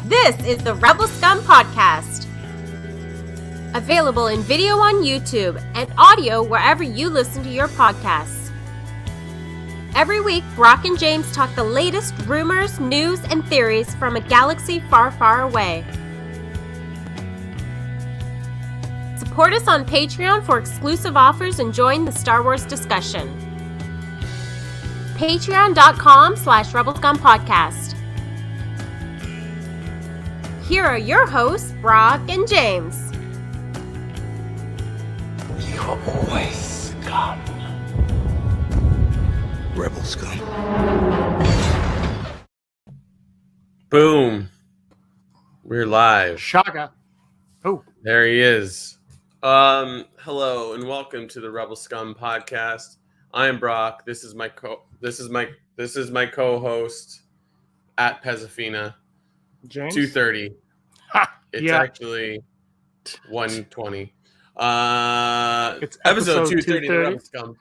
This is the Rebel Scum Podcast. Available in video on YouTube and audio wherever you listen to your podcasts. Every week, Brock and James talk the latest rumors, news, and theories from a galaxy far, far away. Support us on Patreon for exclusive offers and join the Star Wars discussion. Patreon.com/RebelScumPodcast. Here are your hosts, Brock and James. You're always scum. Rebel scum. Boom. We're live. Shaka. Oh, There he is. Hello and welcome to the Rebel Scum Podcast. I am Brock. This is my co-host at Pezafina. James. 2:30. It's actually 1:20. It's episode 230 230. of the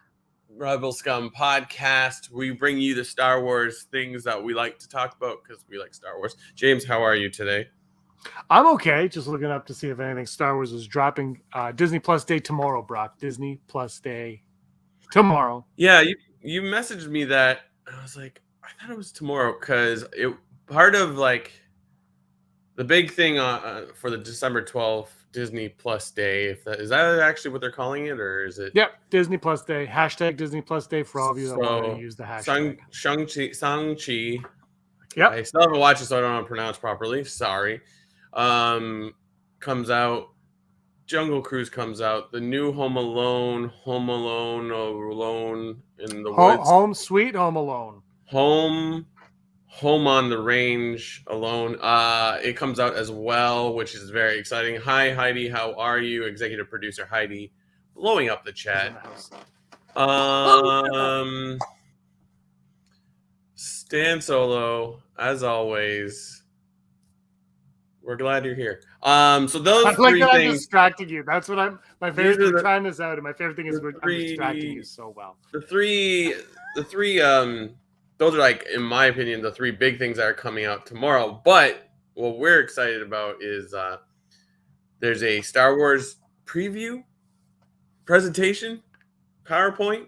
Rebel Scum Podcast. We bring you the Star Wars things that we like to talk about because we like Star Wars. James, how are you today? I'm okay. Just looking up to see if anything Star Wars is dropping. Disney Plus Day tomorrow, Brock. Disney Plus Day tomorrow. Yeah, you messaged me that. I was like, I thought it was tomorrow because it part of like the big thing for the December 12th Disney Plus Day. Is that actually what they're calling it, or is it? Yep, Disney Plus Day. Hashtag Disney Plus Day for all of you that want to use the hashtag. Shang-Chi. Yep. I still haven't watched it, so I don't know how to pronounce properly. Sorry. Comes out. Jungle Cruise comes out. The new Home Alone in the woods. Home Sweet Home Alone. Home on the Range Alone. It comes out as well, which is very exciting. Hi, Heidi. How are you? Executive producer Heidi, blowing up the chat. Stan Solo, as always. We're glad you're here. So those I like three that I'm things. distracting you. That's what I'm. My favorite These are thing the- trying this out, and my favorite thing is I'm three- distracting you so well. The three. Those are, like, in my opinion, the three big things that are coming out tomorrow. But what we're excited about is there's a Star Wars preview presentation, PowerPoint.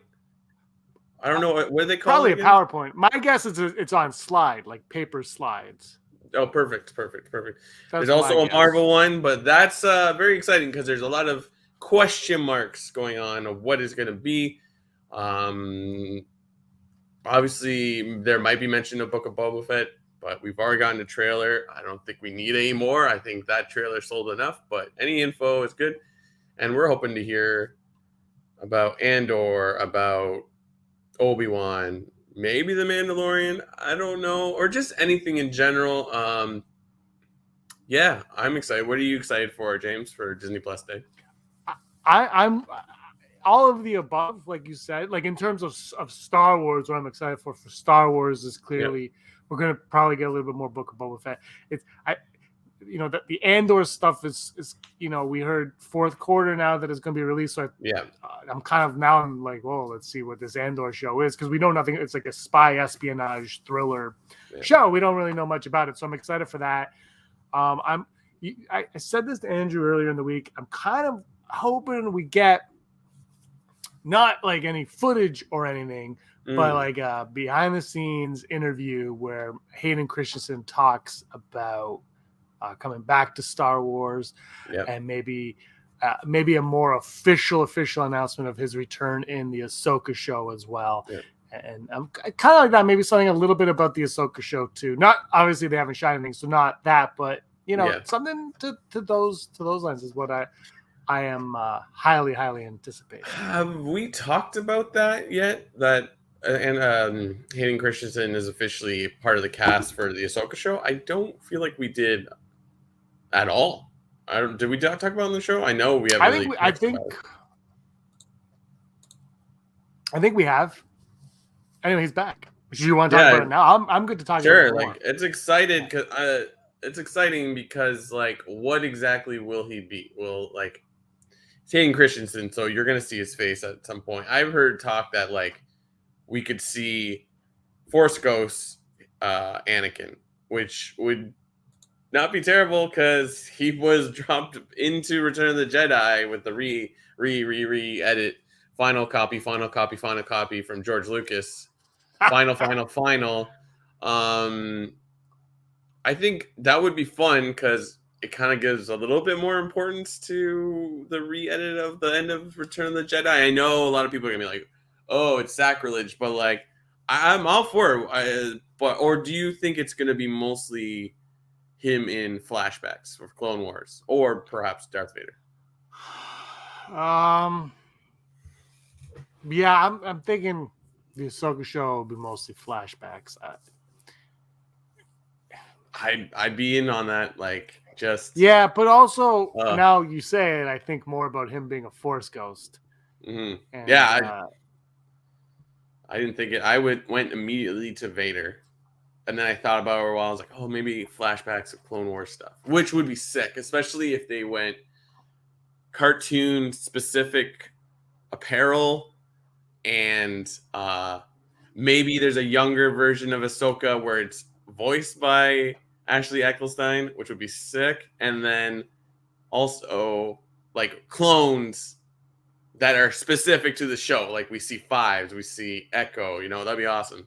I don't know what they call Probably it. a PowerPoint. My guess is it's on slide, like paper slides. Oh, perfect. That's There's also my a guess. Marvel one, but that's very exciting because there's a lot of question marks going on of what is going to be. Obviously, there might be mention of Book of Boba Fett, but we've already gotten a trailer. I don't think we need any more. I think that trailer sold enough, but any info is good. And we're hoping to hear about Andor, about Obi-Wan, maybe The Mandalorian. I don't know. Or just anything in general. Yeah, I'm excited. What are you excited for, James, for Disney Plus Day? I'm all of the above, like you said. Like in terms of Star Wars, what I'm excited for Star Wars is clearly we're gonna probably get a little bit more Book of Boba Fett. The Andor stuff is we heard fourth quarter now that it's gonna be released. So I'm like, whoa, let's see what this Andor show is because we know nothing. It's like a spy espionage thriller show. We don't really know much about it, so I'm excited for that. I said this to Andrew earlier in the week. I'm kind of hoping we get not like any footage or anything, but like a behind the scenes interview where Hayden Christensen talks about coming back to Star Wars and maybe a more official announcement of his return in the Ahsoka show as well. Yeah. And I'm kind of like that. Maybe something a little bit about the Ahsoka show too. Not obviously they haven't shot anything, so not that, but something to those lines is what I am highly anticipating. Have we talked about that yet? Hayden Christensen is officially part of the cast for the Ahsoka show. I don't feel like we did at all. Did we talk about it on the show? I know we haven't. I think we have. Anyway, he's back. Do you want to talk about it now? I'm good to talk about it. Sure. Like it's exciting because like what exactly will he be? Will like it's Hayden Christensen, so you're gonna see his face at some point. I've heard talk that like we could see Force Ghost Anakin, which would not be terrible because he was dropped into Return of the Jedi with the re-edit, final copy from George Lucas. Final. I think that would be fun because it kind of gives a little bit more importance to the re-edit of the end of Return of the Jedi. I know a lot of people are gonna be like, "Oh, it's sacrilege," but like, I'm all for it. Or do you think it's gonna be mostly him in flashbacks of Clone Wars, or perhaps Darth Vader? Yeah, I'm thinking the Ahsoka show will be mostly flashbacks. I'd be in on that. Like, just Yeah, but also now you say it, I think more about him being a Force ghost. Mm-hmm. And, yeah, I didn't think it. I went immediately to Vader, and then I thought about it a while. I was like, oh, maybe flashbacks of Clone Wars stuff, which would be sick, especially if they went cartoon specific apparel, and maybe there's a younger version of Ahsoka where it's voiced by Ashley Eccleston, which would be sick, and then also like clones that are specific to the show. Like we see Fives, we see Echo, that'd be awesome.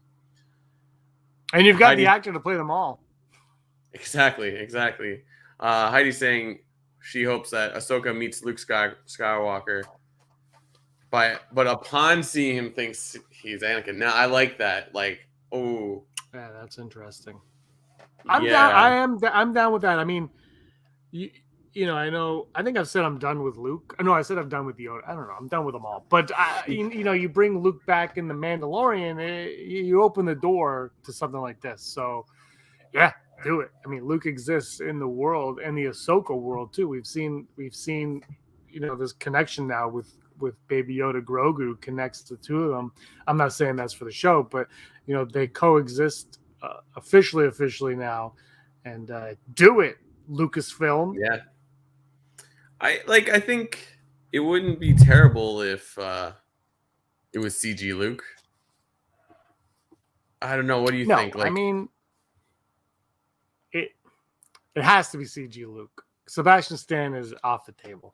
And you've got the actor to play them all. Exactly. Heidi's saying she hopes that Ahsoka meets Luke Skywalker, but upon seeing him thinks he's Anakin. Now I like that. Like, oh, yeah, that's interesting. I'm down with that. I mean, I think I've said I'm done with Luke. No, I said I'm done with Yoda. I don't know. I'm done with them all. But you bring Luke back in The Mandalorian, you open the door to something like this. So, yeah, do it. I mean, Luke exists in the world and the Ahsoka world too. We've seen this connection now with Baby Yoda. Grogu connects the two of them. I'm not saying that's for the show, but they coexist officially now, and do it, Lucasfilm. Yeah. I think it wouldn't be terrible if it was CG Luke. I don't know. What do you think? I mean, it has to be CG Luke. Sebastian Stan is off the table.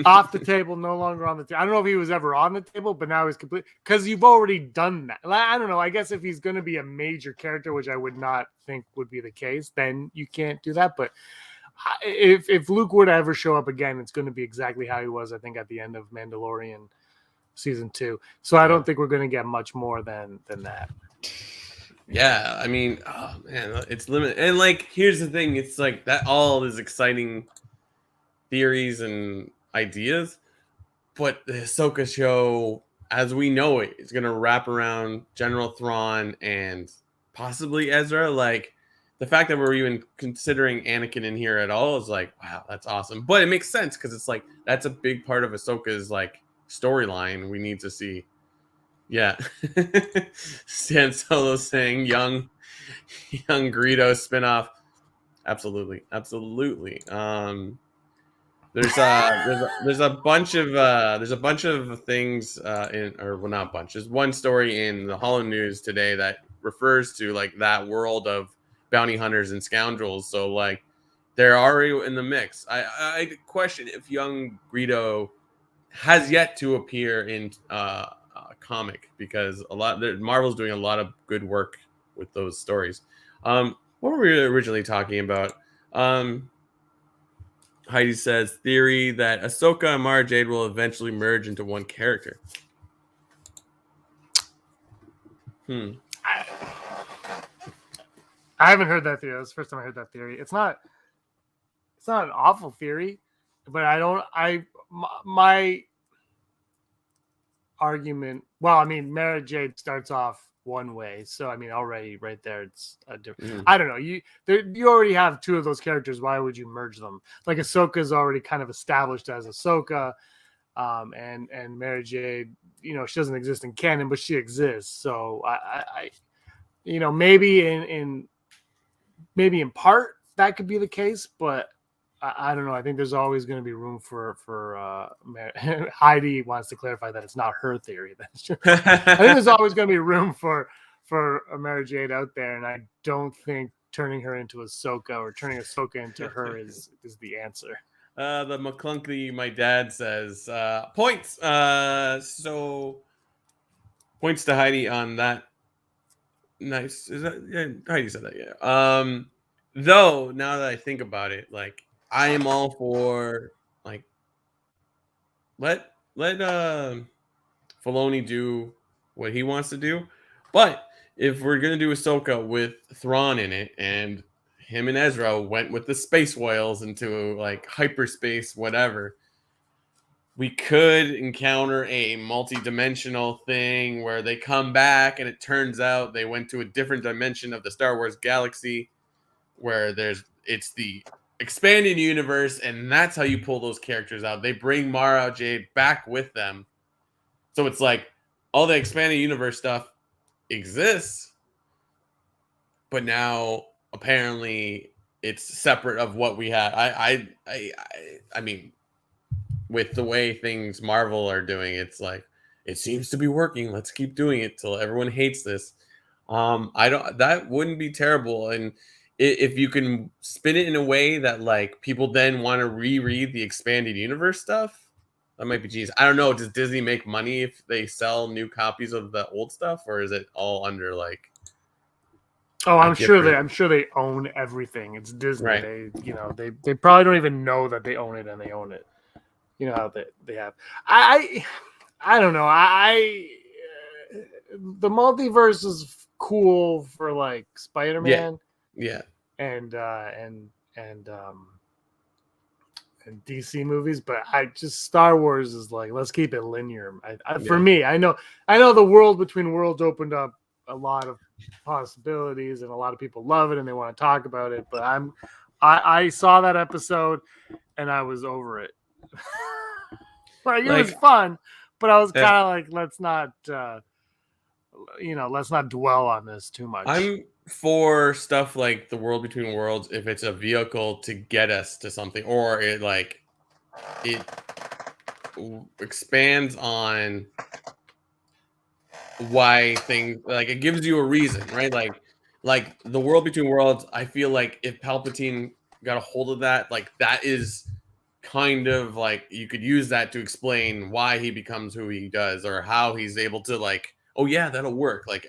Off the table, no longer on the table. I don't know if he was ever on the table, but now he's complete because you've already done that. I don't know. I guess if he's going to be a major character, which I would not think would be the case, then you can't do that. But if Luke were to ever show up again, it's going to be exactly how he was, I think, at the end of Mandalorian season 2. So I don't think we're going to get much more than that. Yeah, I mean, oh man, it's limited. And like, here's the thing: it's like that all is exciting theories and ideas, but the Ahsoka show, as we know it, is going to wrap around General Thrawn and possibly Ezra. Like, the fact that we're even considering Anakin in here at all is like, wow, that's awesome. But it makes sense because it's like that's a big part of Ahsoka's like storyline. We need to see. Yeah. Stan Solo saying young Greedo spinoff. Absolutely. There's a bunch of things not bunch. There's one story in the Hollow News today that refers to like that world of bounty hunters and scoundrels. So like they're already in the mix. I question if young Greedo has yet to appear in a comic because Marvel's doing a lot of good work with those stories. What were we originally talking about? Heidi says theory that Ahsoka and Mara Jade will eventually merge into one character. I haven't heard that theory. That's the first time I heard that theory. It's not an awful theory, but my argument. Well, I mean, Mara Jade starts off one way, so I mean, already right there, it's a different. Mm-hmm. I don't know. You already have two of those characters. Why would you merge them? Like Ahsoka is already kind of established as Ahsoka, and Mara Jade, she doesn't exist in canon, but she exists. So I maybe in part that could be the case, but I don't know. I think there's always going to be room for Heidi wants to clarify that it's not her theory. That's true. I think there's always going to be room for Mara Jade out there, and I don't think turning her into Ahsoka or turning Ahsoka into her is the answer. The McClunky, my dad says, points. So points to Heidi on that. Nice. Is that, yeah, Heidi said that, yeah. Though now that I think about it, like I am all for like let Filoni do what he wants to do. But if we're gonna do Ahsoka with Thrawn in it, and him and Ezra went with the space whales into like hyperspace, whatever, we could encounter a multi-dimensional thing where they come back and it turns out they went to a different dimension of the Star Wars galaxy, where it's the expanded universe, and that's how you pull those characters out. They bring Mara Jade back with them. So it's like all the expanded universe stuff exists, but now apparently it's separate of what we had. I mean, with the way things Marvel are doing, it's like it seems to be working. Let's keep doing it till everyone hates this. That wouldn't be terrible. And if you can spin it in a way that like people then want to reread the expanded universe stuff, that might be genius. I don't know. Does Disney make money if they sell new copies of the old stuff, or is it all under like? Oh, I'm sure they own everything. It's Disney. Right. They probably don't even know that they own it, and they own it. You know how they have. I don't know. The multiverse is cool for like Spider-Man. Yeah. And DC movies, but Star Wars is like, let's keep it linear. For me, I know the world between worlds opened up a lot of possibilities, and a lot of people love it and they want to talk about it. But I saw that episode and I was over it. Like, it was fun, but I was kind of like, let's not dwell on this too much. I'm for stuff like the world between worlds if it's a vehicle to get us to something, or it expands on why things, like it gives you a reason, right? Like the world between worlds, I feel like if Palpatine got a hold of that, like that is kind of like you could use that to explain why he becomes who he does, or how he's able to like, oh yeah, that'll work. Like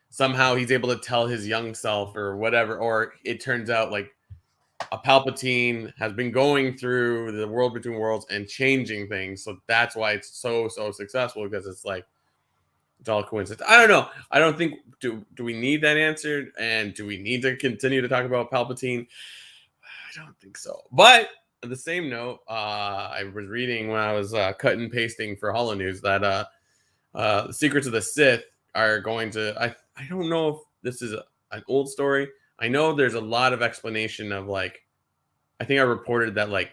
somehow he's able to tell his young self or whatever, or it turns out like a Palpatine has been going through the world between worlds and changing things. So that's why it's so successful, because it's like, it's all coincidence. I don't know. I don't think, do we need that answered? And do we need to continue to talk about Palpatine? I don't think so. But on the same note, I was reading when I was cutting and pasting for Holo News that the Secrets of the Sith are going to, I don't know if this is an old story. I know there's a lot of explanation of like, I think I reported that like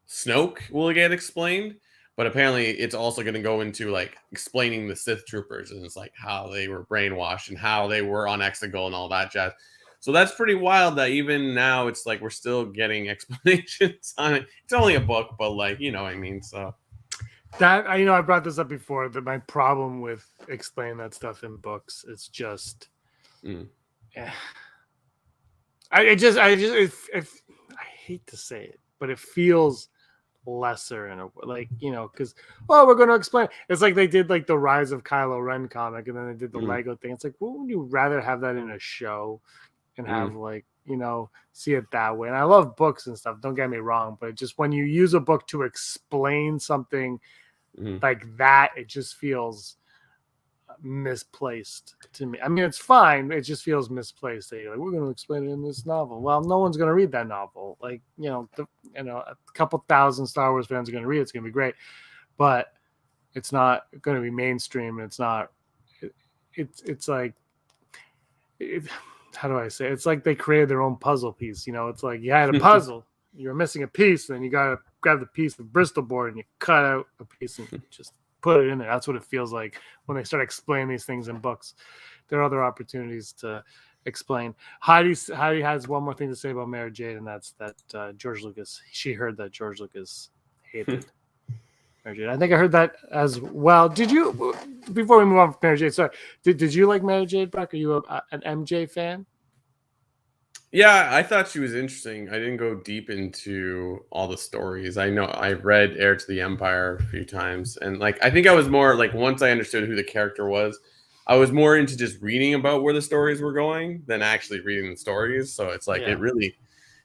Snoke will get explained, but apparently it's also going to go into like explaining the Sith troopers, and it's like how they were brainwashed and how they were on Exegol and all that jazz. So that's pretty wild that even now it's like we're still getting explanations on it. It's only a book, but like, you know what I mean? So that, I brought this up before, that my problem with explaining that stuff in books, it's just, I hate to say it, but it feels lesser in a, like, because, we're going to explain. It's like they did like the Rise of Kylo Ren comic, and then they did the Lego thing. It's like, wouldn't you rather have that in a show and have like, see it that way? And I love books and stuff, don't get me wrong, but just when you use a book to explain something like that, it just feels misplaced to me. I mean, it's fine, it just feels misplaced that you're like, we're going to explain it in this novel. Well, no one's going to read that novel. Like, a couple thousand Star Wars fans are going to read it. It's going to be great, but it's not going to be mainstream. It's not, it's like, how do I say? It's like they created their own puzzle piece. It's like you had a puzzle, you're missing a piece, then you got to grab the piece of Bristol board and you cut out a piece and just put it in there. That's what it feels like when they start explaining these things in books. There are other opportunities to explain. Heidi has one more thing to say about Mara Jade, and that's that George Lucas, she heard that George Lucas hated Mara Jade. I think I heard that as well. Did you, before we move on from Mara Jade, sorry, did you like Mara Jade, Brock? Are you an MJ fan? Yeah, I thought she was interesting. I didn't go deep into all the stories. I know I read Heir to the Empire a few times, and like I think I was more like once I understood who the character was, I was more into just reading about where the stories were going than actually reading the stories. So it's like it Yeah. really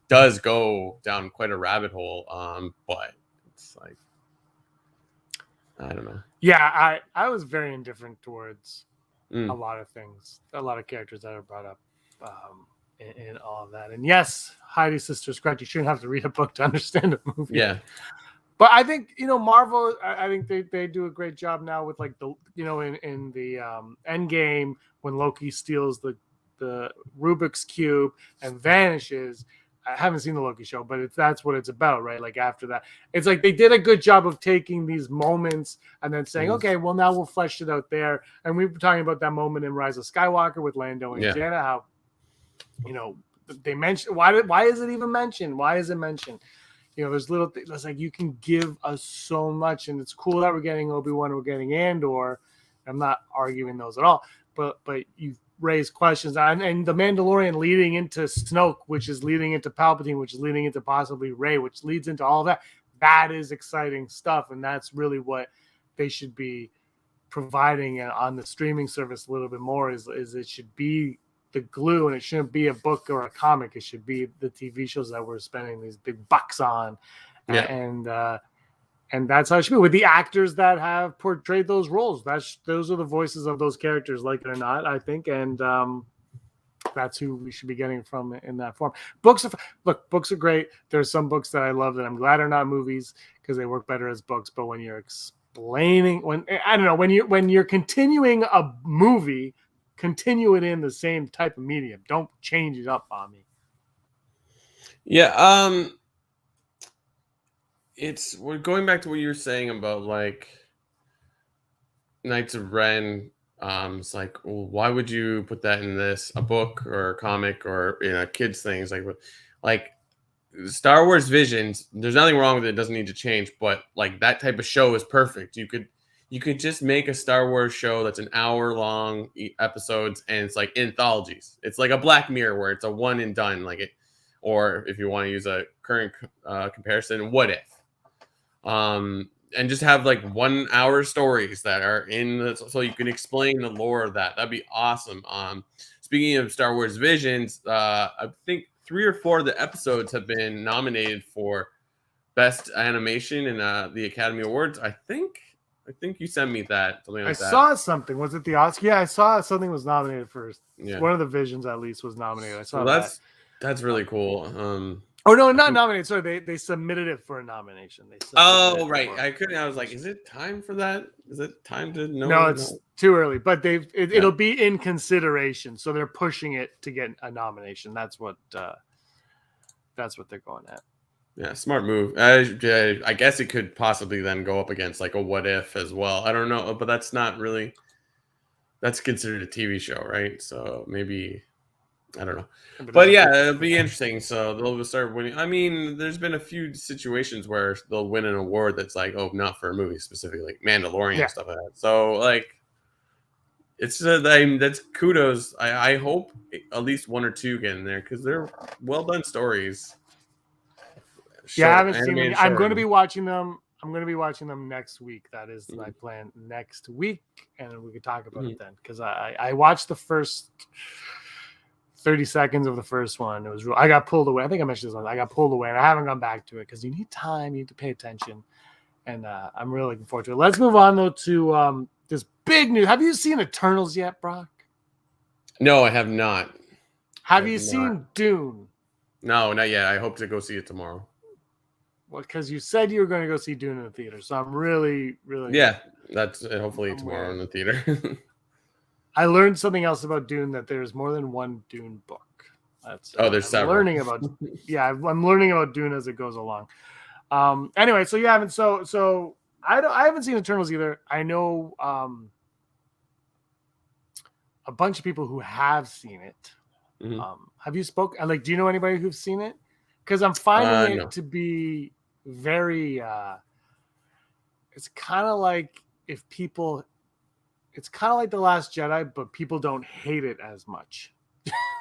does go down quite a rabbit hole. But it's like I don't know. Yeah, I was very indifferent towards a Mm, lot of things, a lot of characters that are brought up in all of that. And yes, Heidi's sister's correct. You shouldn't have to read a book to understand a movie. yeah, But I think Marvel. I think they do a great job now with like the in the End Game when Loki steals the Rubik's cube and vanishes. I haven't seen the Loki show, but that's what it's about, right? Like after that, it's like they did a good job of taking these moments and then saying, mm, okay, well now we'll flesh it out there. And we were talking about that moment in Rise of Skywalker with Lando and yeah, Jaina, how they mentioned why is it even mentioned? Why is it mentioned? There's little things. It's like you can give us so much, and it's cool that we're getting Obi-Wan, we're getting Andor. I'm not arguing those at all, but you raise questions and the Mandalorian leading into Snoke, which is leading into Palpatine, which is leading into possibly Rey, which leads into all of that. That is exciting stuff, and that's really what they should be providing on the streaming service a little bit more. Is it should be the glue, and it shouldn't be a book or a comic. It should be the TV shows that we're spending these big bucks on, yeah. and that's how it should be with the actors that have portrayed those roles. Those are the voices of those characters, like it or not, I think, and that's who we should be getting from in that form. Books are great. There's some books that I love that I'm glad are not movies because they work better as books. But when you're explaining, when you're continuing a movie, continue it in the same type of medium. Don't change it up on me. Yeah, we're going back to what you were saying about like Knights of Ren. It's like, well, why would you put that in a book or a comic or kids things like Star Wars Visions? There's nothing wrong with it. It doesn't need to change, but like that type of show is perfect. You could just make a Star Wars show that's an hour long episodes, and it's like anthologies. It's like a Black Mirror where it's a one and done, like it. Or if you want to use a current comparison, What If? And just have like 1 hour stories that are so you can explain the lore of that. That'd be awesome. Speaking of Star Wars Visions, I think 3 or 4 of the episodes have been nominated for best animation in the Academy Awards. I think you sent me something like that. I saw something. Was it the Oscar? Yeah, I saw something was nominated first. Yeah. One of the Visions at least was nominated. I saw that's really cool. Oh no, not nominated. Sorry, they submitted it for a nomination. Oh right, I was like, is it time for that? Is it time to know? No, it's too early. But it'll be in consideration, so they're pushing it to get a nomination. That's what they're going at. Yeah, smart move. I guess it could possibly then go up against like a What If as well. I don't know, but that's not really. That's considered a TV show, right? So maybe. I don't know. But yeah, it'll be interesting. So they'll start winning. I mean, there's been a few situations where they'll win an award that's like, oh, not for a movie specifically, like Mandalorian and stuff like that. So like, it's that's kudos. I hope at least 1 or 2 get in there because they're well done stories. I haven't seen them. I'm going to be watching them. I'm going to be watching them next week. That is my plan next week, and we could talk about it then because I watched the first 30 seconds of the first one. It was I got pulled away. I think I mentioned this one. I got pulled away, and I haven't gone back to it because you need time. You need to pay attention, and I'm really looking forward to it. Let's move on though to this big news. Have you seen Eternals yet, Brock? No, I have not. Have you seen Dune? No, not yet. I hope to go see it tomorrow. Well, because you said you were going to go see Dune in the theater, so I'm really. That's hopefully tomorrow in the theater. I learned something else about Dune, that there's more than one Dune book. There's several. Learning about I'm learning about Dune as it goes along. Anyway, so you haven't so I haven't seen Eternals either. I know a bunch of people who have seen it. Mm-hmm. Have you spoken? Like, do you know anybody who's seen it? Because I'm finding it to be very. It's kind of like it's kind of like The Last Jedi, but people don't hate it as much.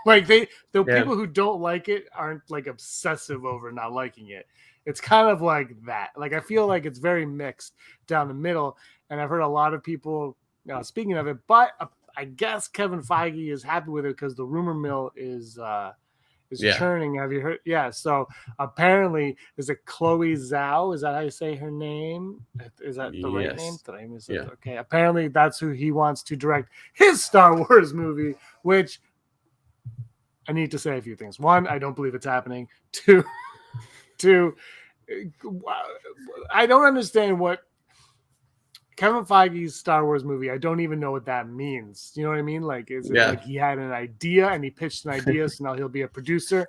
Like the Yeah. people who don't like it aren't like obsessive over not liking it. It's kind of like that. Like I feel like it's very mixed down the middle, and I've heard a lot of people speaking of it. But I guess Kevin Feige is happy with it because the rumor mill is Yeah. churning. Have you heard? Yeah. So apparently, is it Chloe Zhao? Is that how you say her name? Is that the right name? Yes. Did I miss Yeah. it? Okay. Apparently, that's who he wants to direct his Star Wars movie, which I need to say a few things. One, I don't believe it's happening. Two, I don't understand what Kevin Feige's Star Wars movie. I don't even know what that means. You know what I mean? Like, is it like he had an idea and he pitched an idea, so now he'll be a producer?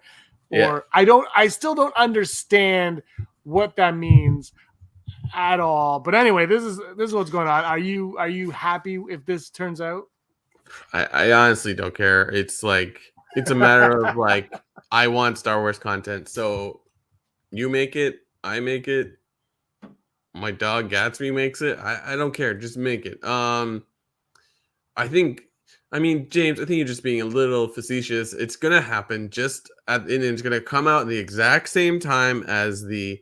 Or I still don't understand what that means at all. But anyway, this is what's going on. Are you happy if this turns out? I honestly don't care. It's like it's a matter of like I want Star Wars content, so you make it, I make it, my dog Gatsby makes it. I don't care, just make it. I mean, James, I think you're just being a little facetious. It's gonna happen and it's gonna come out at the exact same time as the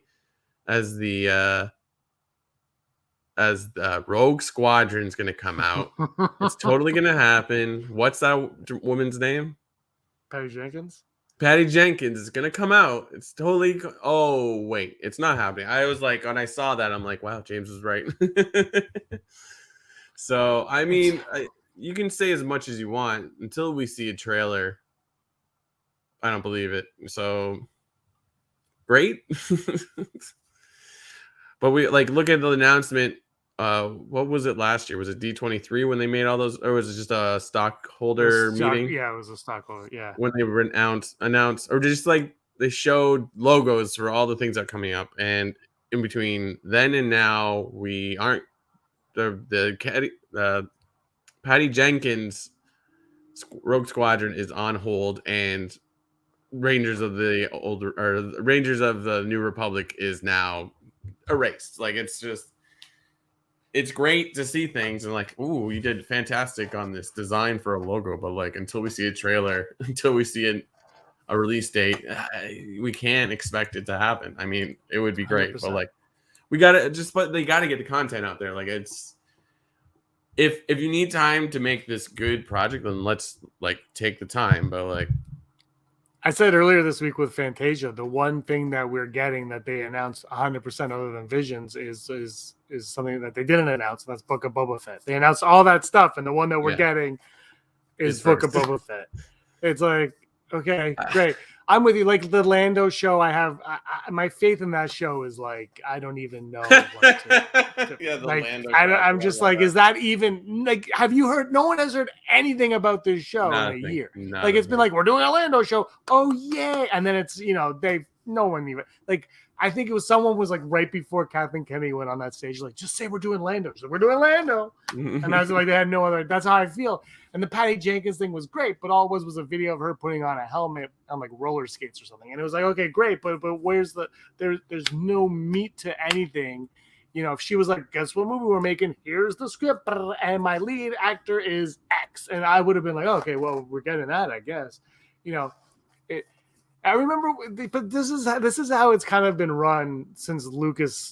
Rogue Squadron's gonna come out. It's totally gonna happen. What's that woman's name? Patty Jenkins. Patty Jenkins is gonna come out. It's totally. Oh wait, it's not happening. I was like, when I saw that, I'm like, wow, James was right. So I mean, you can say as much as you want until we see a trailer. I don't believe it. So great. But we like look at the announcement. What was it last year? Was it D23 when they made all those, or was it just a stockholder meeting? Yeah, it was a stockholder. Yeah, when they were announced, or just like they showed logos for all the things that are coming up, and in between then and now, we aren't the Patty Jenkins Rogue Squadron is on hold, and Rangers of the New Republic is now erased. Like it's great to see things and like, ooh, you did fantastic on this design for a logo, but like until we see a trailer, until we see a release date, we can't expect it to happen. I mean, it would be great, 100%. But like but they gotta get the content out there. Like it's if you need time to make this good project, then let's like take the time. But like I said earlier this week with Fantasia, the one thing that we're getting that they announced 100% other than Visions is something that they didn't announce, and that's Book of Boba Fett. They announced all that stuff, and the one that we're getting is Book of Boba Fett. It's like, okay, great. I'm with you. Like the Lando show, my faith in that show is like, I don't even know. What to yeah, the like, Lando. I'm just like, is that even like? Have you heard? No one has heard anything about this show in a year. Like it's been like, we're doing a Lando show. Oh yeah, and then it's no one even like. I think it was someone was like right before Kathleen Kennedy went on that stage, like, just say we're doing Lando. So we're doing Lando. And I was like, they had no other. That's how I feel. And the Patty Jenkins thing was great, but all it was a video of her putting on a helmet on like roller skates or something. And it was like, okay, great, but where's there's no meat to anything. If she was like, guess what movie we're making? Here's the script, and my lead actor is X. And I would have been like, okay, well, we're getting that, I guess. I remember, but this is how it's kind of been run since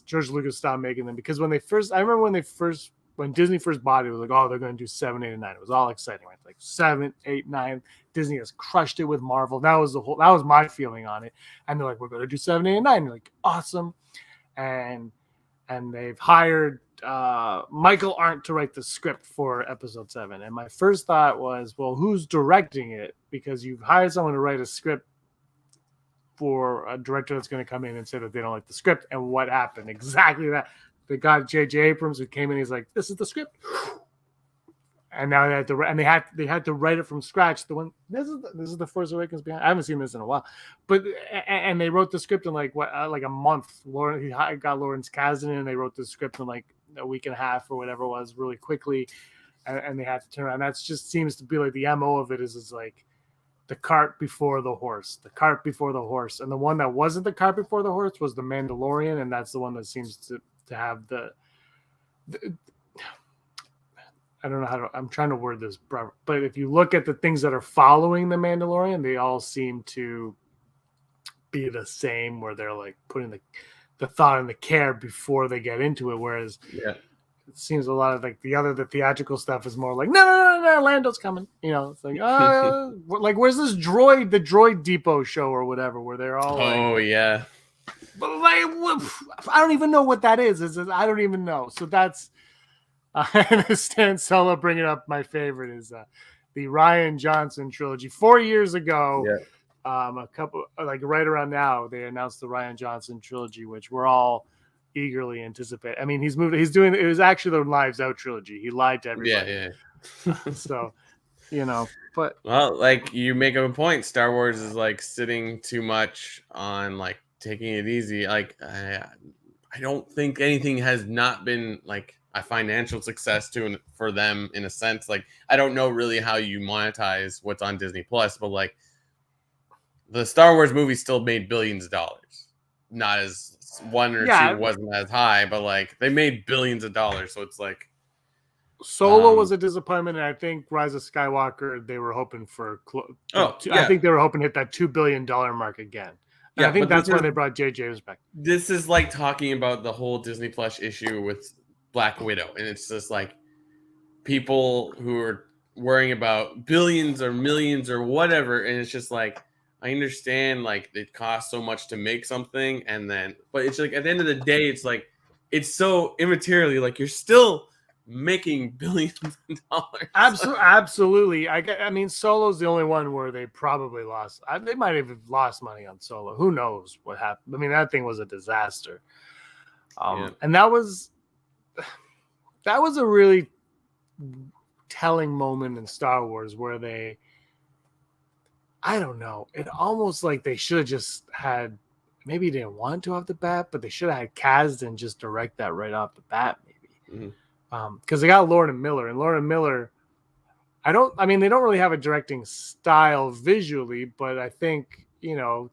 George Lucas stopped making them. Because when Disney first bought it, it was like, oh, they're going to do 7, 8, and 9. It was all exciting, right? Like 7, 8, 9. Disney has crushed it with Marvel. That was my feeling on it. And they're like, we're going to do 7, 8, and 9. You're like, awesome. And they've hired Michael Arndt to write the script for Episode 7. And my first thought was, well, who's directing it? Because you've hired someone to write a script for a director that's going to come in and say that they don't like the script. And what happened? Exactly that. They got J.J. Abrams, who came in. He's like, "This is the script," and now they had to write it from scratch. This is the Force Awakens behind. I haven't seen this in a while, but and they wrote the script in like a month. He got Lawrence Kasdan, and they wrote the script in like a week and a half or whatever it was, really quickly, and they had to turn around. That just seems to be like the MO of it is like the cart before the horse, and the one that wasn't the cart before the horse was the Mandalorian, and that's the one that seems to have I don't know how to. I'm trying to word this, but if you look at the things that are following the Mandalorian, they all seem to be the same, where they're like putting the thought and the care before they get into it. Whereas Yeah. it seems a lot of like the theatrical stuff is more like no, Lando's coming. You know, it's like like where's this droid, the Droid Depot show or whatever, where they're all Oh yeah. but like I don't even know what that is. I don't even know. So that's I understand Solo bringing up my favorite is the Rian Johnson trilogy. 4 years ago, a couple like right around now, they announced the Rian Johnson trilogy, which we're all eagerly anticipate. I mean, he's doing it was actually the Lives Out trilogy. He lied to everybody. Yeah. So, you know, but Well, like you make a point, Star Wars is like sitting too much on like taking it easy. Like I don't think anything has not been like a financial success for them in a sense. Like I don't know really how you monetize what's on Disney Plus, but like the Star Wars movie still made billions of dollars. Not as one or two wasn't as high, but like they made billions of dollars. So it's like Solo was a disappointment, and I think Rise of Skywalker they were hoping for. I think they were hoping to hit that $2 billion mark again. And I think that's why they brought J.J. Abrams back. This is like talking about the whole Disney Plus issue with Black Widow, and it's just like people who are worrying about billions or millions or whatever, and it's just like I understand like it costs so much to make something, but it's like at the end of the day, it's like it's so immaterially like you're still making billions of dollars. Absolutely. I mean, Solo's the only one where they probably lost. They might have lost money on Solo. Who knows what happened? I mean, that thing was a disaster. And that was a really telling moment in Star Wars where I don't know. It almost like they should have just had, maybe they didn't want to off the bat, but they should have had Kasdan just direct that right off the bat, maybe. Mm-hmm. Because they got Lord & Miller, and Lord & Miller, they don't really have a directing style visually, but I think, you know,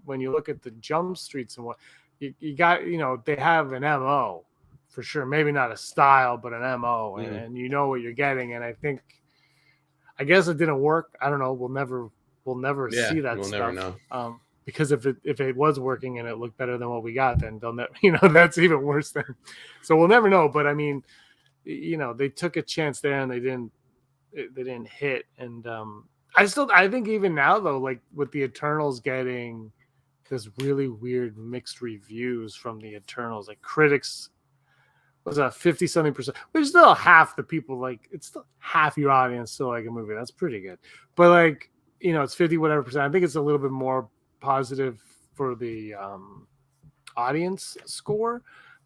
when you look at the jump streets and what you got, you know, they have an MO for sure. Maybe not a style, but an MO, and you know what you're getting. And I guess it didn't work. I don't know. We'll never see that stuff. Never know. Because if it was working and it looked better than what we got, then they'll never, you know, that's even worse than. So we'll never know. But I mean, you know, they took a chance there and they didn't hit. And I think even now though, like with the Eternals getting this really weird mixed reviews from the Eternals, like critics was 50-something%, which is still half the people, like it's still half your audience still like a movie. That's pretty good. But like, you know, it's 50 whatever percent. I think it's a little bit more positive for the audience score,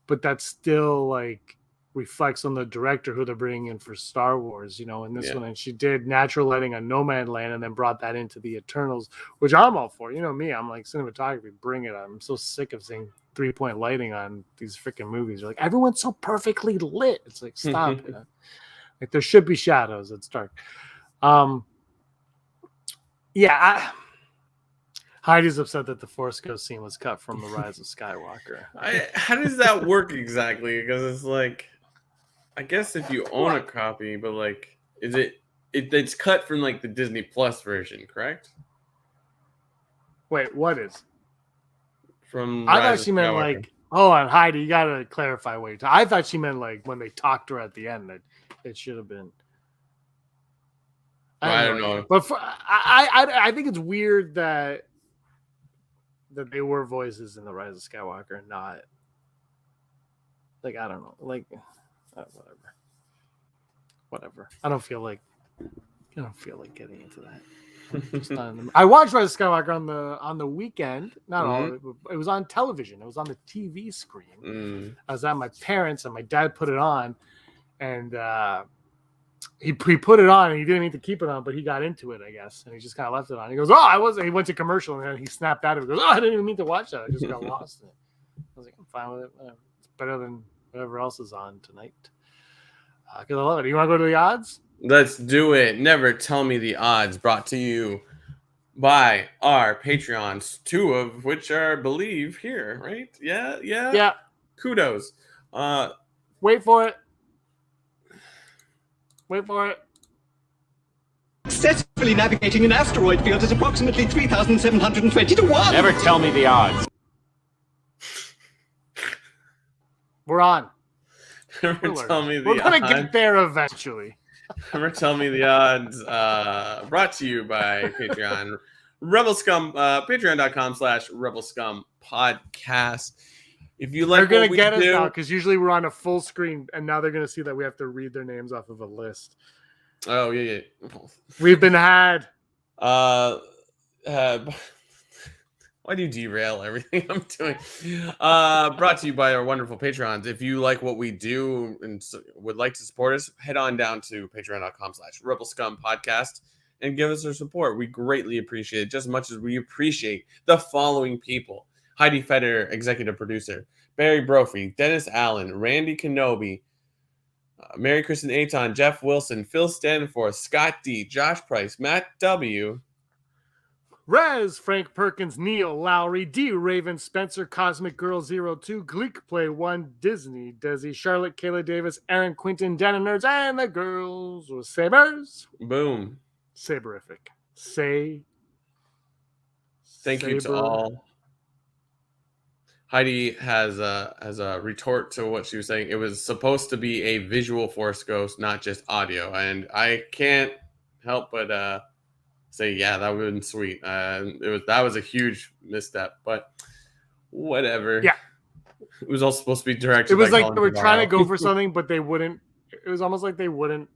but that's still like reflects on the director who they're bringing in for Star Wars, you know, in this one. And she did natural lighting on No Man's Land and then brought that into the Eternals, which I'm all for. You know me, I'm like cinematography, bring it on. I'm so sick of seeing 3-point lighting on these freaking movies. You're like, everyone's so perfectly lit. It's like, stop. Like there should be shadows. It's dark. Heidi's upset that the Force Ghost scene was cut from The Rise of Skywalker. How does that work exactly? Because it's like, I guess if you own a copy, but like, it's cut from like the Disney Plus version, correct? Wait, what is? From I thought she meant like, on Heidi, you gotta clarify what you're talking. I thought she meant like when they talked to her at the end that it should have been. I don't know. But I think it's weird that they were voices in The Rise of Skywalker, not like, I don't know, like whatever. I don't feel like getting into that. I watched Rise of Skywalker on the weekend. Not all of it, but it was on television. It was on the TV screen. I was at my parents' and my dad put it on, and he put it on and he didn't mean to keep it on, but he got into it, I guess, and he just kind of left it on. He goes, he went to commercial and then he snapped out of it. He goes, I didn't even mean to watch that. I just got lost in it. I was like, I'm fine with it. It's better than whatever else is on tonight. Because I love it. You want to go to the odds? Let's do it. Never tell me the odds. Brought to you by our Patreons, 2 of which are, I believe, here, right? Yeah. Kudos. Wait for it. Wait for it. Successfully navigating an asteroid field is approximately 3,720 to 1. Never tell me the odds. We're on. Never tell me the We're gonna odds. get there eventually. Never tell me the odds. Brought to you by Patreon. Rebel Scum, patreon.com/Rebel Scum podcast. If you like They're gonna what we get us do, now because usually we're on a full screen, and now they're gonna see that we have to read their names off of a list. oh yeah. We've been had. Why do you derail everything I'm doing? Brought to you by our wonderful Patreons. If you like what we do and would like to support us, head on down to patreon.com/Rebel Scum podcast and give us your support. We greatly appreciate it, just as much as we appreciate the following people: Heidi Feder, executive producer; Barry Brophy; Dennis Allen; Randy Kenobi; Mary Kristen Aton; Jeff Wilson; Phil Stanforth; Scott D; Josh Price; Matt W. Rez, Frank Perkins, Neil Lowry, D. Raven, Spencer, Cosmic Girl 02, Gleek Play 1, Disney, Desi, Charlotte, Kayla Davis, Aaron Quinton, Dana Nerds, and the girls with sabers. Boom. Saberific. Thank you to all. Heidi has a retort to what she was saying. It was supposed to be a visual Force Ghost, not just audio, and I can't help but say, yeah, that would have been sweet. That was a huge misstep, but whatever. Yeah, it was all supposed to be directed. it was by like Colin they were trying to Trevorrow. go for something, but they wouldn't. It was almost like they wouldn't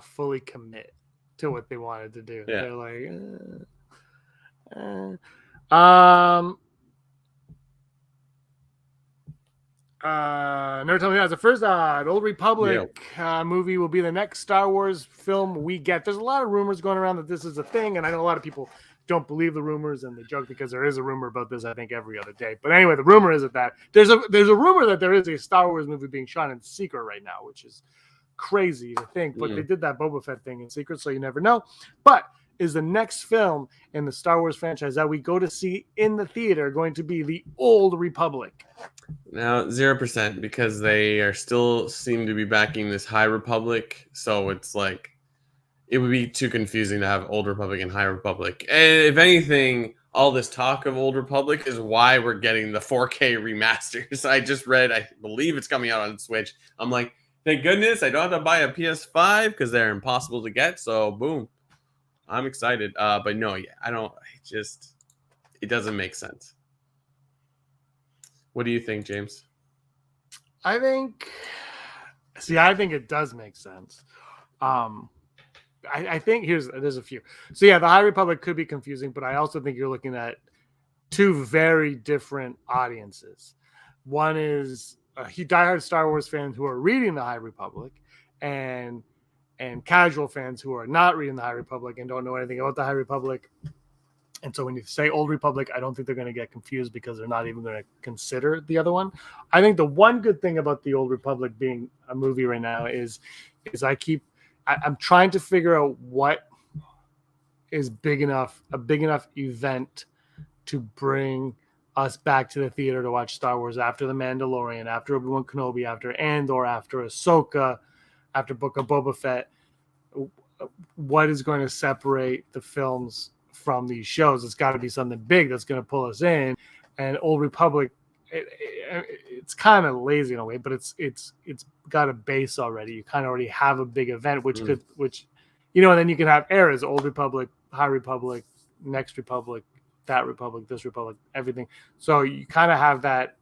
fully commit to what they wanted to do. Yeah. They're like, never tell me that. The first Old Republic movie will be the next Star Wars film we get. There's a lot of rumors going around that this is a thing, and I know a lot of people don't believe the rumors and they joke because there is a rumor about this, I think, every other day. But anyway, the rumor is that there's a rumor that there is a Star Wars movie being shot in secret right now, which is crazy to think. But they did that Boba Fett thing in secret, so you never know. But is the next film in the Star Wars franchise that we go to see in the theater going to be the Old Republic? Now 0%, because they are still seem to be backing this High Republic. So it's like it would be too confusing to have Old Republic and High Republic. And if anything, all this talk of Old Republic is why we're getting the 4K remasters. I just read, I believe it's coming out on Switch. I'm like, thank goodness I don't have to buy a PS5 because they're impossible to get. So boom. I'm excited, but no, yeah, it doesn't make sense. What do you think, James? I think it does make sense. I think there's a few. So yeah, the High Republic could be confusing, but I also think you're looking at two very different audiences. One is diehard Star Wars fans who are reading the High Republic, and casual fans who are not reading the High Republic and don't know anything about the High Republic. And so when you say Old Republic, I don't think they're going to get confused because they're not even going to consider the other one. I think the one good thing about the Old Republic being a movie right now is I'm trying to figure out what is a big enough event to bring us back to the theater to watch Star Wars after The Mandalorian, after Obi-Wan Kenobi, after Andor, after Ahsoka, after Book of Boba Fett. What is going to separate the films from these shows? It's got to be something big that's going to pull us in. And Old Republic, it's kind of lazy in a way, but it's got a base already. You kind of already have a big event, which and then you can have eras: Old Republic, High Republic, Next Republic, that Republic, this Republic, everything. So you kind of have that.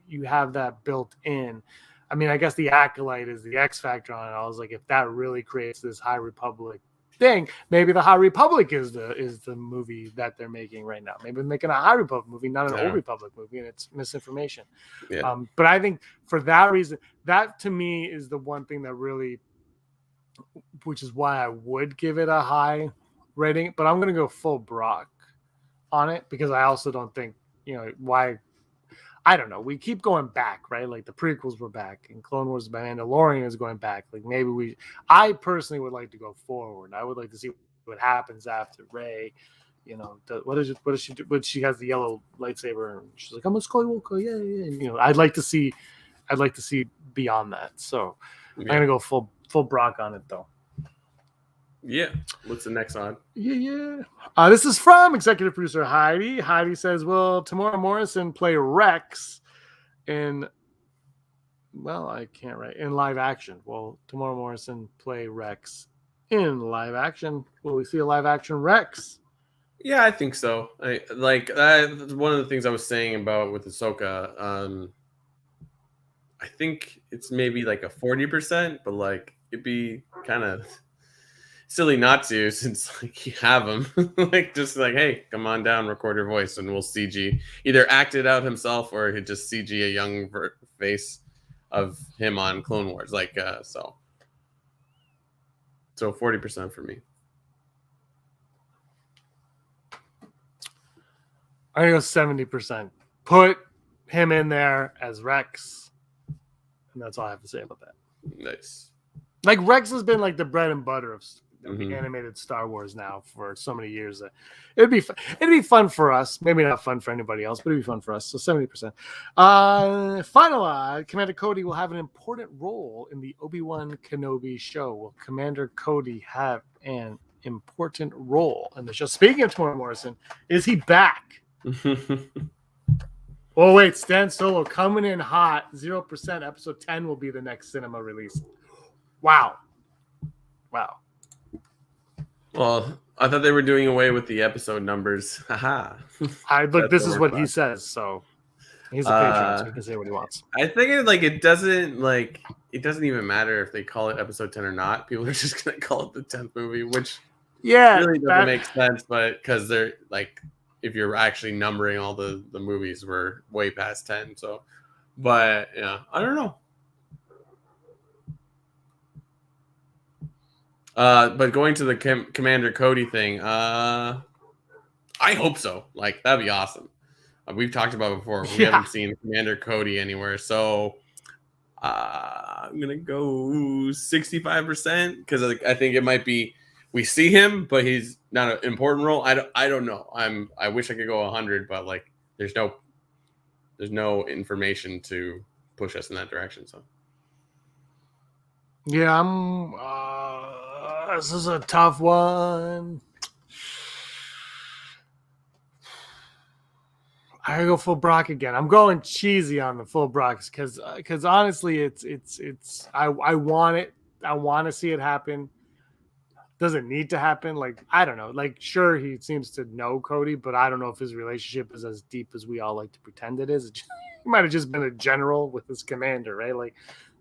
You have that built in. I mean, I guess the Acolyte is the X factor on it. I was like, if that really creates this High Republic thing, maybe the High Republic is the movie that they're making right now. Maybe they're making a High Republic movie, not an Old Republic movie, and it's misinformation. Yeah. But I think for that reason, that to me is the one thing that really, which is why I would give it a high rating. But I'm going to go full Brock on it because I also don't think, why. I don't know. We keep going back, right? Like the prequels were back, and Clone Wars by Mandalorian is going back. Like I personally would like to go forward. I would like to see what happens after Rey. What does she do? But she has the yellow lightsaber, and she's like, "I'm a Skywalker, yeah." And, I'd like to see beyond that. So I'm gonna go full Brock on it though. Yeah. What's the next on? Yeah. This is from executive producer Heidi. Heidi says, "Will Tamora Morrison play Rex in?" Well, I can't write in live action. Will Tamora Morrison play Rex in live action? Will we see a live action Rex? Yeah, I think so. One of the things I was saying about with Ahsoka. I think it's maybe like a 40%, but like it'd be kind of silly not to, since like you have him. Like just like, hey, come on down, record your voice, and we'll CG either act it out himself or he'd just CG a young face of him on Clone Wars. Like so 40% for me. I'm gonna go 70%. Put him in there as Rex, and that's all I have to say about that. Nice. Like Rex has been like the bread and butter of the animated Star Wars now for so many years. It'd be fun for us. Maybe not fun for anybody else, but it'd be fun for us. So 70%. Final Commander Cody will have an important role in the Obi-Wan Kenobi show. Will Commander Cody have an important role in the show? Speaking of Tamora Morrison, is he back? Oh wait, Stan Solo coming in hot. 0%. Episode 10 will be the next cinema release. Wow. Well, I thought they were doing away with the episode numbers. Haha. This is what he says, so he's a patron, so he can say what he wants. I think it doesn't even matter if they call it episode 10 or not. People are just gonna call it the 10th movie, which really doesn't make sense, but because they're like, if you're actually numbering all the movies, we're way past 10. So, but yeah, I don't know. But going to the Commander Cody thing, I hope so. Like, that'd be awesome. We've talked about it before. We haven't seen Commander Cody anywhere. So I'm going to go 65% because I think it might be we see him, but he's not an important role. I don't know. I wish I could go 100, but like there's no information to push us in that direction. So yeah, this is a tough one. I go full Brock again. I'm going cheesy on the full Brocks because honestly, it's I want it. I want to see it happen. Doesn't need to happen. Like, I don't know. Like, sure, he seems to know Cody, but I don't know if his relationship is as deep as we all like to pretend it is. He might have just been a general with his commander, right? Like,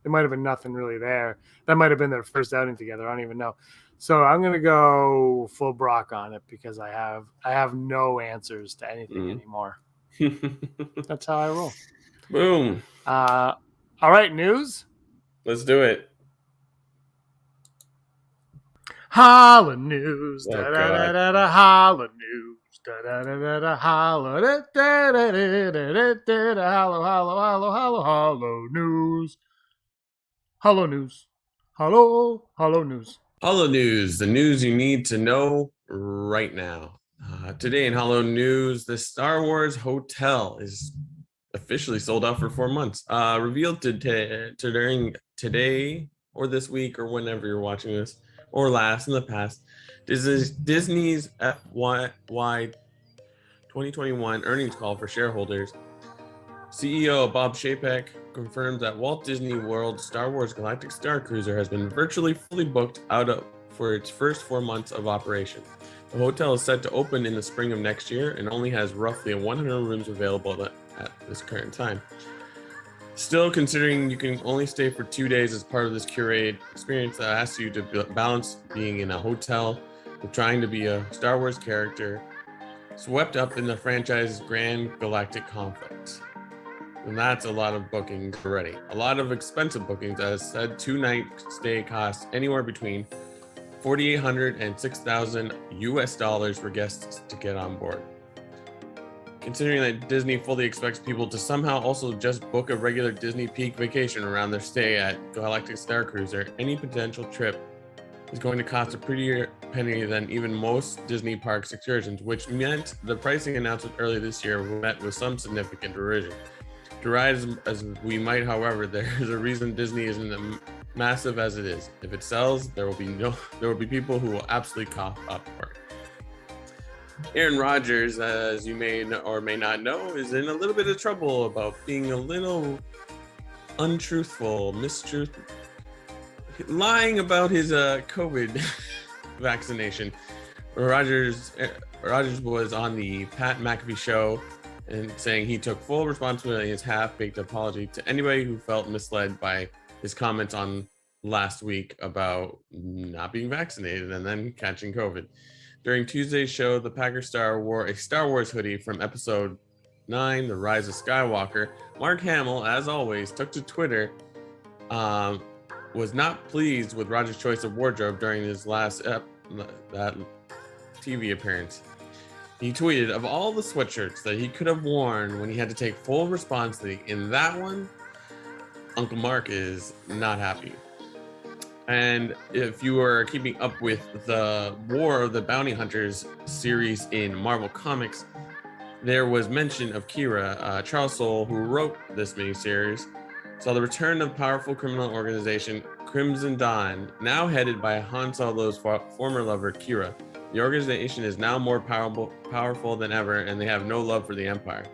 there might have been nothing really there. That might have been their first outing together. I don't even know. So I'm gonna go full Brock on it because I have no answers to anything anymore. That's how I roll. Boom. All right, news. Let's do it. Holla news. Da da da da da. Holla news. Da da da da da. Holla da da da da da da da. Hollow news. Hello news. Hello news. Hollow News, the news you need to know right now. Today in Hollow News, the Star Wars Hotel is officially sold out for 4 months. Revealed during today or this week or whenever you're watching this, or last in the past, Disney's FY 2021 earnings call for shareholders. CEO Bob Chapek confirms that Walt Disney World Star Wars Galactic Star Cruiser has been virtually fully booked for its first 4 months of operation. The hotel is set to open in the spring of next year and only has roughly 100 rooms available at this current time. Still, considering you can only stay for 2 days as part of this curated experience that asks you to balance being in a hotel with trying to be a Star Wars character swept up in the franchise's grand galactic conflict. And that's a lot of bookings already. A lot of expensive bookings, as said, 2-night stay costs anywhere between $4,800 and $6,000 for guests to get on board. Considering that Disney fully expects people to somehow also just book a regular Disney Peak vacation around their stay at Galactic Star Cruiser, any potential trip is going to cost a prettier penny than even most Disney parks excursions, which meant the pricing announcement earlier this year met with some significant derision. Deride as we might, however, there is a reason Disney is in the massive as it is. If it sells, there will be people who will absolutely cough up for it. Aaron Rodgers, as you may or may not know, is in a little bit of trouble about being a little untruthful, lying about his COVID vaccination. Rodgers was on the Pat McAfee show and saying he took full responsibility in his half-baked apology to anybody who felt misled by his comments on last week about not being vaccinated and then catching COVID. During Tuesday's show, the Packers star wore a Star Wars hoodie from episode 9, The Rise of Skywalker. Mark Hamill, as always, took to Twitter, was not pleased with Rodgers' choice of wardrobe during his last that TV appearance. He tweeted, of all the sweatshirts that he could have worn when he had to take full responsibility in that one, Uncle Mark is not happy. And if you are keeping up with the War of the Bounty Hunters series in Marvel Comics, there was mention of Kira. Charles Soule, who wrote this miniseries, saw the return of powerful criminal organization Crimson Dawn, now headed by Han Solo's former lover Kira. The organization is now more powerful than ever, and they have no love for the Empire.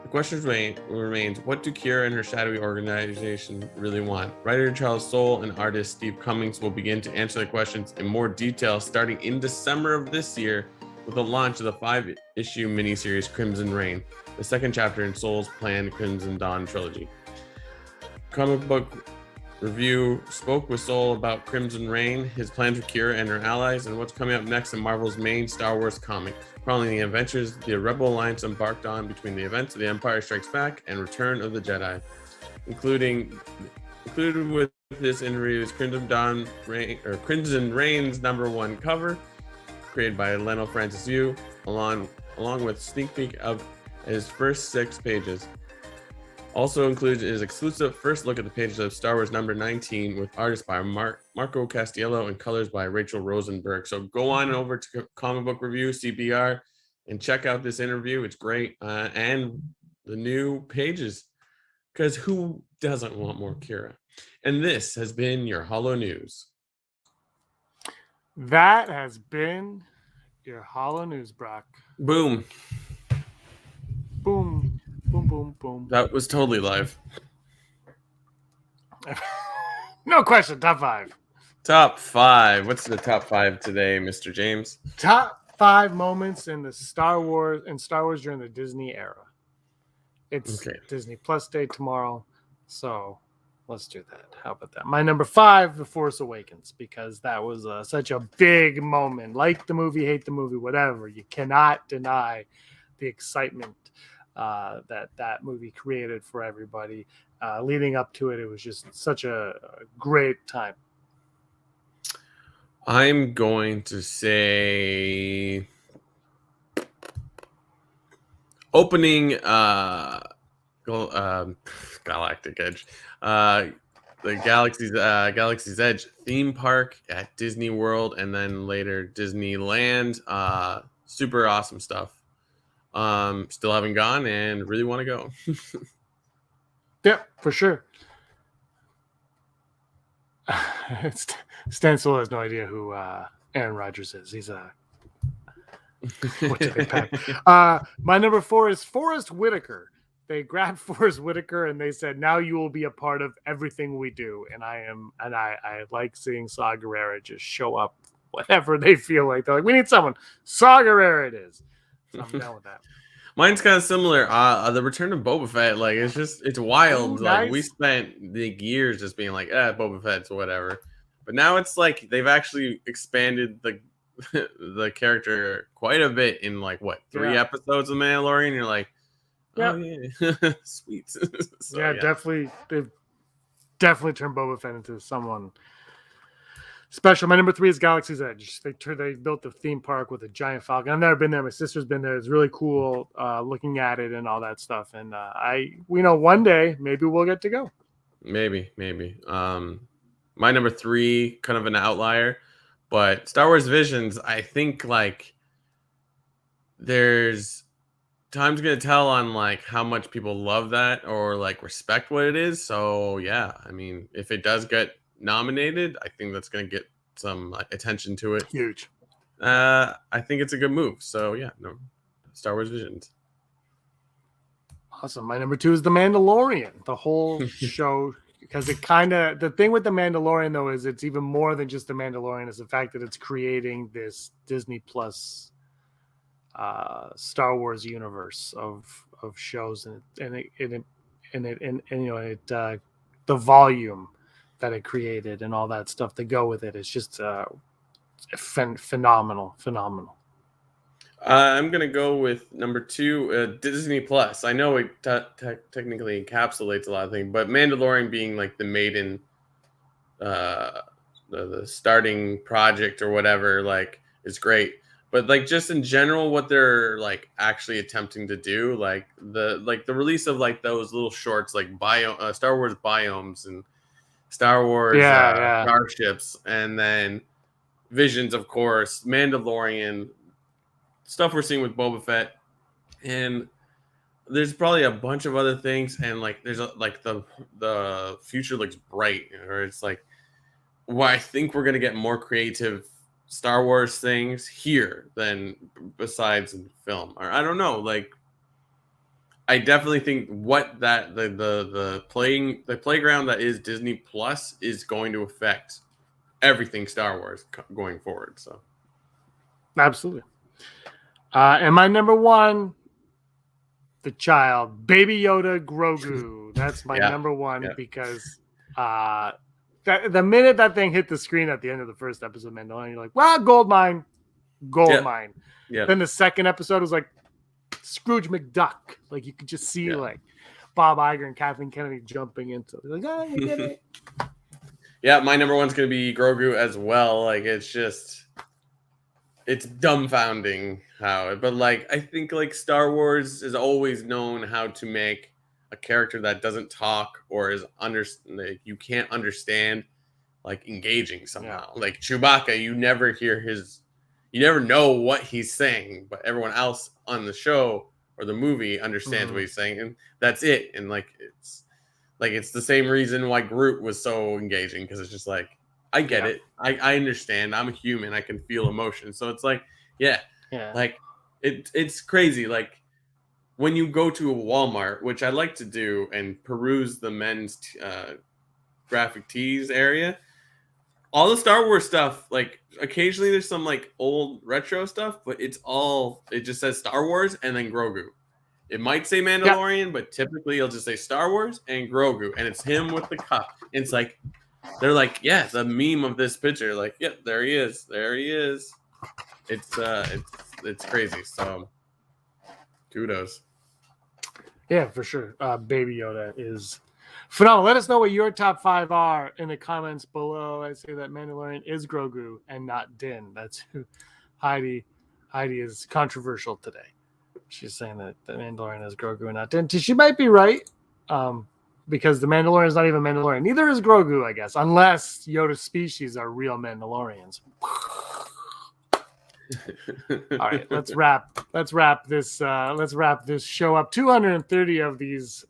The question remains, what do Kira and her shadowy organization really want? Writer Charles Soule and artist Steve Cummings will begin to answer the questions in more detail starting in December of this year with the launch of the 5-issue miniseries Crimson Reign, the second chapter in Soule's planned Crimson Dawn trilogy. Comic Book Review spoke with Soule about Crimson Reign, his plans for Kira and her allies, and what's coming up next in Marvel's main Star Wars comic, chronicling the adventures the Rebel Alliance embarked on between the events of The Empire Strikes Back and Return of the Jedi. Included with this interview is Crimson Reign's #1 cover, created by Leno Francis Yu, along with sneak peek of his first 6 pages. Also included is exclusive first look at the pages of Star Wars number 19 with artists by Marco Castiello and colors by Rachel Rosenberg. So go on over to Comic Book Review, CBR, and check out this interview. It's great. And the new pages, because who doesn't want more Kira? And this has been your Hollow News. That has been your Hollow News, Brock. Boom. Boom. Boom, boom, boom. That was totally live. No question. Top 5. Top 5. What's the top 5 today, Mr. James? Top 5 moments in the Star Wars during the Disney era. It's Disney Plus Day tomorrow, so let's do that. How about that? My number 5, The Force Awakens, because that was such a big moment. Like the movie, hate the movie, whatever. You cannot deny the excitement that movie created for everybody. Leading up to it, it was just such a great time. I'm going to say opening Galactic Edge, the Galaxy's Edge theme park at Disney World, and then later Disneyland. Super awesome stuff. Still haven't gone and really want to go. Yeah, for sure. Stan still has no idea who Aaron Rodgers is. He's a what's it, Pat? My number 4 is Forrest Whitaker. They grabbed Forrest Whitaker and they said, "Now you will be a part of everything we do." And I like seeing Saw Gerrera just show up whenever they feel like. They're like, "We need someone." Saw Gerrera it is. So I'm down with that. Mine's kind of similar. The Return of Boba Fett, like it's wild. Ooh, like nice. we spent the years just being like, Boba Fett's whatever. But now it's like they've actually expanded the character quite a bit in like 3 episodes of Mandalorian. You're like, oh yeah, sweet. So, yeah, definitely. They've definitely turned Boba Fett into someone special. My number 3 is Galaxy's Edge. They built the theme park with a giant falcon. I've never been there. My sister's been there. It's really cool looking at it and all that stuff. And one day maybe we'll get to go. Maybe. My number 3, kind of an outlier, but Star Wars Visions. I think like there's time's gonna tell on like how much people love that or like respect what it is. So yeah, I mean, if it does get nominated, I think that's going to get some attention to it. Huge. I think it's a good move. So yeah, no, Star Wars Visions. Awesome. My number 2 is The Mandalorian. The whole show, because it kind of, the thing with The Mandalorian though is it's even more than just The Mandalorian. Is the fact that it's creating this Disney Plus Star Wars universe of shows, and the volume that it created and all that stuff to go with it. It's just phenomenal. I'm gonna go with number 2, Disney Plus. I know it technically encapsulates a lot of things, but Mandalorian being like the maiden, the starting project or whatever, like is great. But like just in general, what they're like actually attempting to do, like the release of like those little shorts, like Star Wars biomes and Star Wars starships, and then Visions, of course, Mandalorian. Stuff we're seeing with Boba Fett, and there's probably a bunch of other things, and like there's the future looks bright, or it's like, well, I think we're gonna get more creative Star Wars things here than besides in film, or I don't know. Like, I definitely think what that the playground that is Disney Plus is going to affect everything Star Wars going forward. So, Absolutely. And my number 1, the child, Baby Yoda Grogu. That's my number 1 because the minute that thing hit the screen at the end of the first episode of Mandalorian, you're like, well, gold mine. Yeah. Then the second episode was like Scrooge McDuck. Like you could just see like Bob Iger and Kathleen Kennedy jumping into it. Like, oh, you did it. Yeah, my number 1's going to be Grogu as well. Like it's dumbfounding but like I think like Star Wars is always known how to make a character that doesn't talk or is you can't understand, like engaging somehow. Like Chewbacca, you never know what he's saying, but everyone else on the show or the movie understands what he's saying, and that's it. And like it's the same reason why Groot was so engaging, because it's just like, I get it. I understand. I'm a human. I can feel emotion. So it's like, like it's crazy. Like when you go to a Walmart, which I like to do, and peruse the men's graphic tees area, all the Star Wars stuff, like occasionally there's some like old retro stuff, but it just says Star Wars and then Grogu. It might say Mandalorian, but typically it'll just say Star Wars and Grogu, and it's him with the cup. And it's like, they're like, the meme of this picture, like, there he is. It's crazy. So kudos. Yeah, for sure. Baby Yoda is phenomenal. Let us know what your top 5 are in the comments below. I say that Mandalorian is Grogu and not Din. That's who Heidi is controversial today. She's saying that the Mandalorian is Grogu and not Din. She might be right. Because the Mandalorian is not even Mandalorian. Neither is Grogu, I guess, unless Yoda's species are real Mandalorians. All right, let's wrap this show up. 230 of these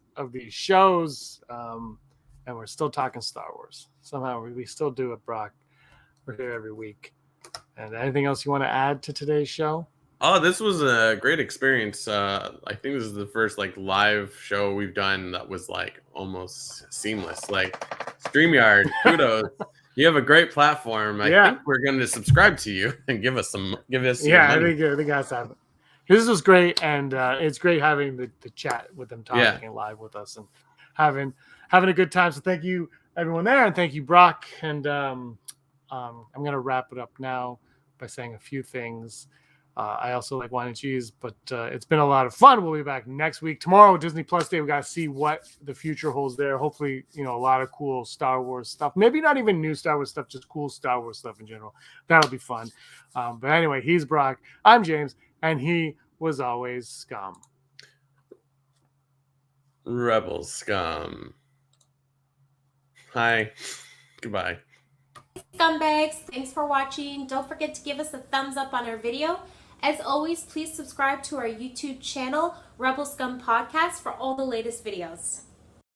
shows, and we're still talking Star Wars. Somehow we still do it, Brock. We're here every week. And anything else you want to add to today's show? Oh, this was a great experience. I think this is the first like live show we've done that was like almost seamless. Like StreamYard, kudos. You have a great platform. I think we're going to subscribe to you and give us your money. I think that's happening. This was great, and it's great having the chat with them talking live with us and having a good time. So thank you everyone there, and thank you Brock. And I'm going to wrap it up now by saying a few things. I also like wine and cheese, but it's been a lot of fun. We'll be back next week. Tomorrow, Disney Plus Day, we got to see what the future holds there. Hopefully, a lot of cool Star Wars stuff. Maybe not even new Star Wars stuff, just cool Star Wars stuff in general. That'll be fun. But anyway, he's Brock. I'm James, and he was always Scum. Rebel Scum. Hi. Goodbye. Scumbags, thanks for watching. Don't forget to give us a thumbs up on our video. As always, please subscribe to our YouTube channel, Rebel Scum Podcast, for all the latest videos.